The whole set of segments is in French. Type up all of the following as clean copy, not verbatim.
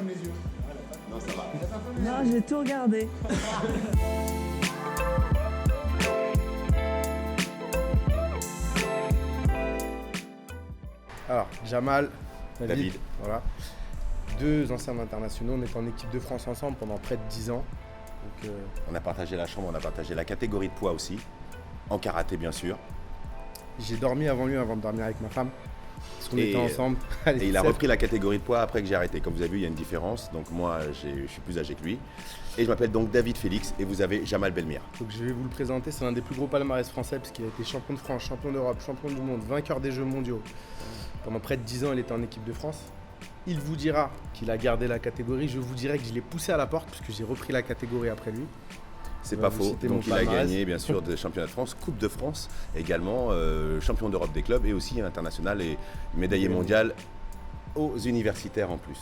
mes yeux. Non, ça va. Non, j'ai tout regardé. Alors, Jamal, David. Voilà. Deux anciens internationaux, on était en équipe de France ensemble pendant près de 10 ans. Donc, On a partagé la chambre, on a partagé la catégorie de poids aussi. En karaté, bien sûr. j'ai dormi avant lui, avant de dormir avec ma femme. Parce qu'on Et- était ensemble. Et il a repris la catégorie de poids après que j'ai arrêté. Comme vous avez vu, il y a une différence. Donc moi, je suis plus âgé que lui. Et je m'appelle donc David Félix et vous avez Jamal Belmir. Donc je vais vous le présenter, c'est l'un des plus gros palmarès français parce qu'il a été champion de France, champion d'Europe, champion du monde, vainqueur des Jeux mondiaux. Pendant près de 10 ans, il était en équipe de France. Il vous dira qu'il a gardé la catégorie, je vous dirai que je l'ai poussé à la porte puisque j'ai repris la catégorie après lui. C'est On pas va vous faux. citer Donc mon il a palmarès. gagné bien sûr des championnats de France, Coupe de France, également champion d'Europe des clubs et aussi international et médaillé mondial aux universitaires en plus.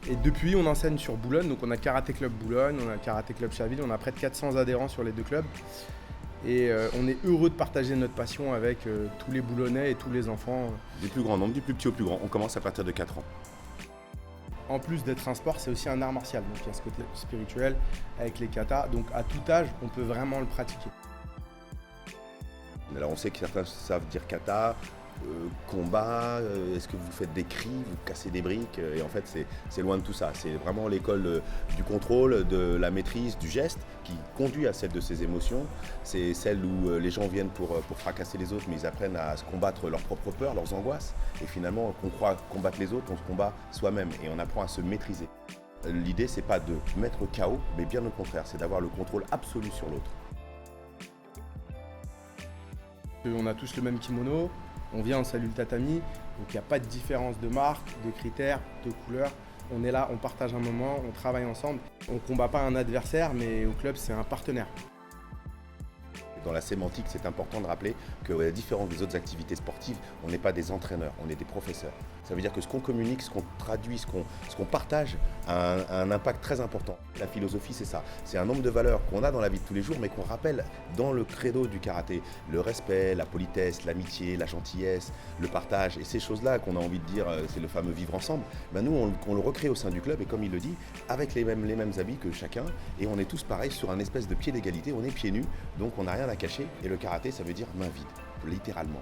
Et depuis, on enseigne sur Boulogne, donc on a Karaté Club Boulogne, on a Karaté Club Chaville, on a près de 400 adhérents sur les deux clubs. Et on est heureux de partager notre passion avec tous les Boulonnais et tous les enfants. Du plus grand nombre, du plus petit au plus grand. On commence à partir de 4 ans. En plus d'être un sport, c'est aussi un art martial. Donc il y a ce côté spirituel avec les katas. Donc à tout âge, on peut vraiment le pratiquer. Alors on sait que certains savent dire kata, combat, est-ce que vous faites des cris, vous cassez des briques et en fait c'est loin de tout ça. C'est vraiment l'école du contrôle, de la maîtrise, du geste qui conduit à celle de ces émotions. C'est celle où les gens viennent pour fracasser les autres mais ils apprennent à se combattre leurs propres peurs, leurs angoisses. Et finalement, qu'on croit combattre les autres, on se combat soi-même et on apprend à se maîtriser. L'idée, c'est pas de mettre KO, mais bien au contraire, c'est d'avoir le contrôle absolu sur l'autre. On a tous le même kimono, on vient, on salue le tatami, donc il n'y a pas de différence de marque, de critères, de couleurs. On est là, on partage un moment, on travaille ensemble. On ne combat pas un adversaire, mais au club, c'est un partenaire. Dans la sémantique, c'est important de rappeler que, à la différence des autres activités sportives, on n'est pas des entraîneurs, on est des professeurs. Ça veut dire que ce qu'on communique, ce qu'on traduit, ce qu'on partage a un impact très important. La philosophie, c'est ça. C'est un nombre de valeurs qu'on a dans la vie de tous les jours, mais qu'on rappelle dans le credo du karaté. Le respect, la politesse, l'amitié, la gentillesse, le partage. Et ces choses-là qu'on a envie de dire, c'est le fameux vivre ensemble. Ben nous, on le recrée au sein du club, et comme il le dit, avec les mêmes habits que chacun. Et on est tous pareils sur un espèce de pied d'égalité. On est pieds nus, donc on n'a rien à cacher. Et le karaté, ça veut dire main vide, littéralement.